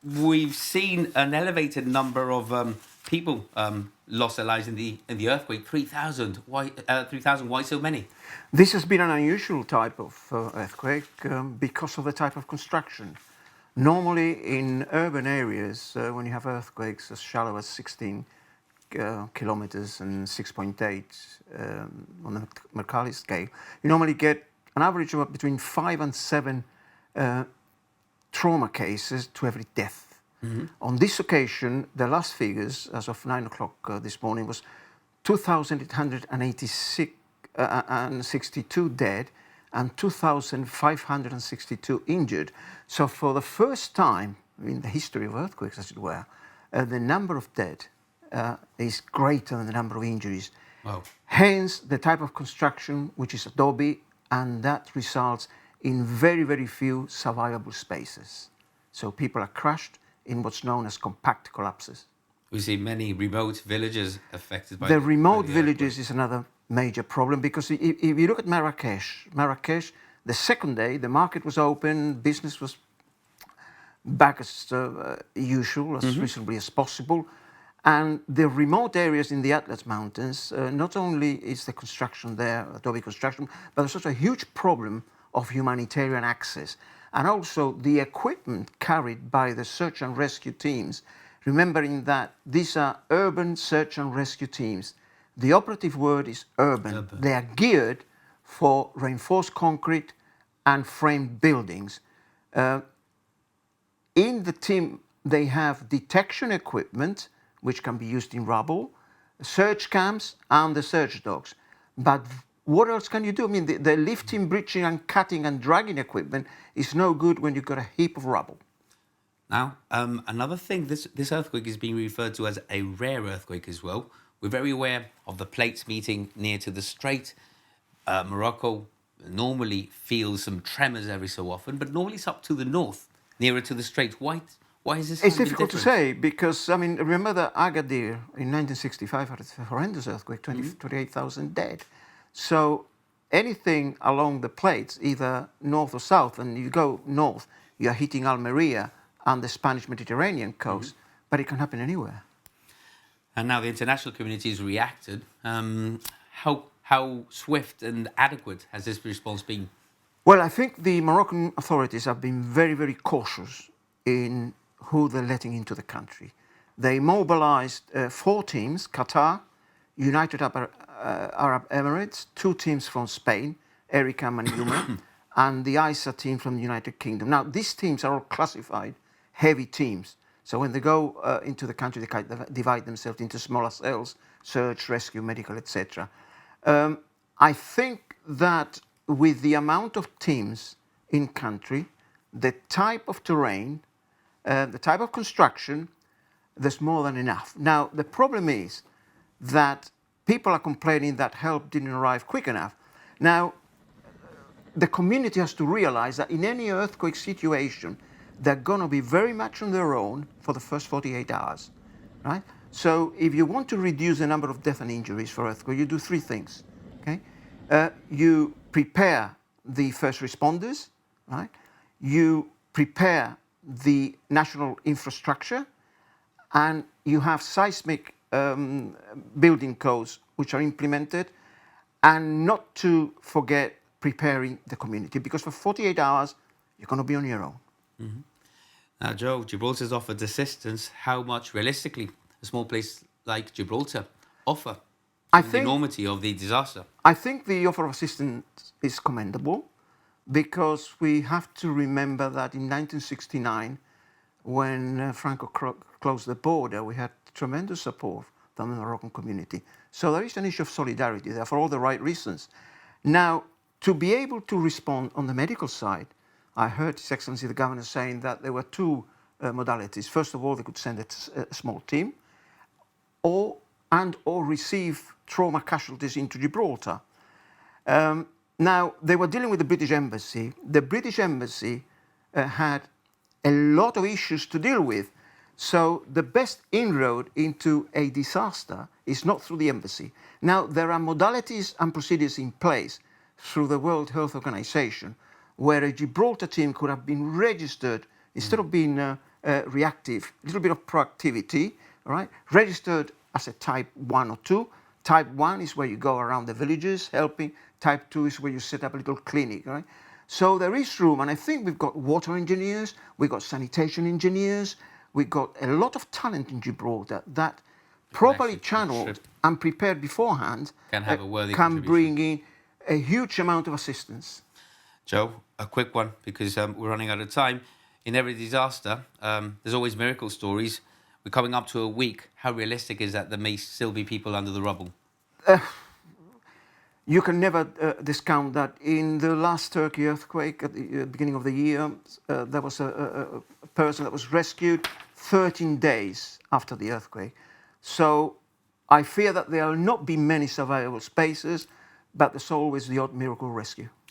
we've seen an elevated number of people lost their lives in the earthquake. 3,000. Why 3,000? Why so many? This has been an unusual type of earthquake because of the type of construction. Normally in urban areas, when you have earthquakes as shallow as 16 kilometers and 6.8 on the Mercalli scale, you normally get an average of between 5 and 7 trauma cases to every death. Mm-hmm. On this occasion, the last figures, as of 9 o'clock this morning, was 2,862 dead and 2,562 injured. So for the first time in the history of earthquakes, as it were, the number of dead is greater than the number of injuries. Wow. Hence, the type of construction, which is adobe, and that results in very, very few survivable spaces. So people are crushed in what's known as compact collapses. We see many remote villages affected by the remote by the villages earthquake. is another major problem, because if you look at Marrakesh, the second day the market was open, business was back as usual, as reasonably as possible. And the remote areas in the Atlas Mountains, not only is the construction there, adobe construction, but there's also a huge problem of humanitarian access. And also the equipment carried by the search and rescue teams, remembering that these are urban search and rescue teams. The operative word is urban. They are geared for reinforced concrete and framed buildings. In the team, they have detection equipment, which can be used in rubble, search cams, and the search dogs. But what else can you do? I mean, the lifting, bridging, and cutting and dragging equipment is no good when you've got a heap of rubble. Now, another thing, this earthquake is being referred to as a rare earthquake as well. We're very aware of the plates meeting near to the strait. Morocco normally feels some tremors every so often, but normally it's up to the north, nearer to the strait. Why is this? It's difficult to say because, I mean, remember that Agadir in 1965 had a horrendous earthquake, 28,000 dead. So anything along the plates, either north or south, and you go north, you're hitting Almeria and the Spanish Mediterranean coast, but it can happen anywhere. And now the international community has reacted. How swift and adequate has this response been? Well, I think the Moroccan authorities have been very, very cautious in who they're letting into the country. They mobilized 4 teams, Qatar, United Arab Emirates, 2 teams from Spain, Ericam and Yuma, and the ISA team from the United Kingdom. Now, these teams are all classified heavy teams. So when they go into the country, they divide themselves into smaller cells, search, rescue, medical, etc. I think that with the amount of teams in country, the type of terrain, the type of construction, there's more than enough. Now, the problem is that people are complaining that help didn't arrive quick enough. Now, the community has to realize that in any earthquake situation, they're going to be very much on their own for the first 48 hours, right? So if you want to reduce the number of deaths and injuries for earthquake, you do 3 things, okay? You prepare the first responders, right? You prepare the national infrastructure, and you have seismic building codes which are implemented, and not to forget preparing the community, because for 48 hours, you're going to be on your own. Mm-hmm. Now, Joe, Gibraltar's offered assistance. How much, realistically, a small place like Gibraltar offer the enormity of the disaster? I think the offer of assistance is commendable, because we have to remember that in 1969, when Franco closed the border, we had tremendous support from the Moroccan community. So there is an issue of solidarity there for all the right reasons. Now, to be able to respond on the medical side, I heard His Excellency the Governor saying that there were 2 modalities. First of all, they could send a small team, or receive trauma casualties into Gibraltar. Now, they were dealing with the British Embassy. The British Embassy had a lot of issues to deal with. So the best inroad into a disaster is not through the embassy. Now, there are modalities and procedures in place through the World Health Organization, where a Gibraltar team could have been registered, instead of being reactive, a little bit of proactivity, all right? Registered as a type 1 or 2. Type 1 is where you go around the villages helping. Type 2 is where you set up a little clinic, right? So there is room, and I think we've got water engineers, we've got sanitation engineers, we've got a lot of talent in Gibraltar that properly channeled and prepared beforehand Can have a worthy can contribution. bring in a huge amount of assistance. Joe, a quick one because we're running out of time. In every disaster, there's always miracle stories. We're coming up to a week. How realistic is that there may still be people under the rubble? You can never discount that. In the last Turkey earthquake at the beginning of the year, there was a person that was rescued 13 days after the earthquake. So I fear that there will not be many survivable spaces, but there's always the odd miracle rescue.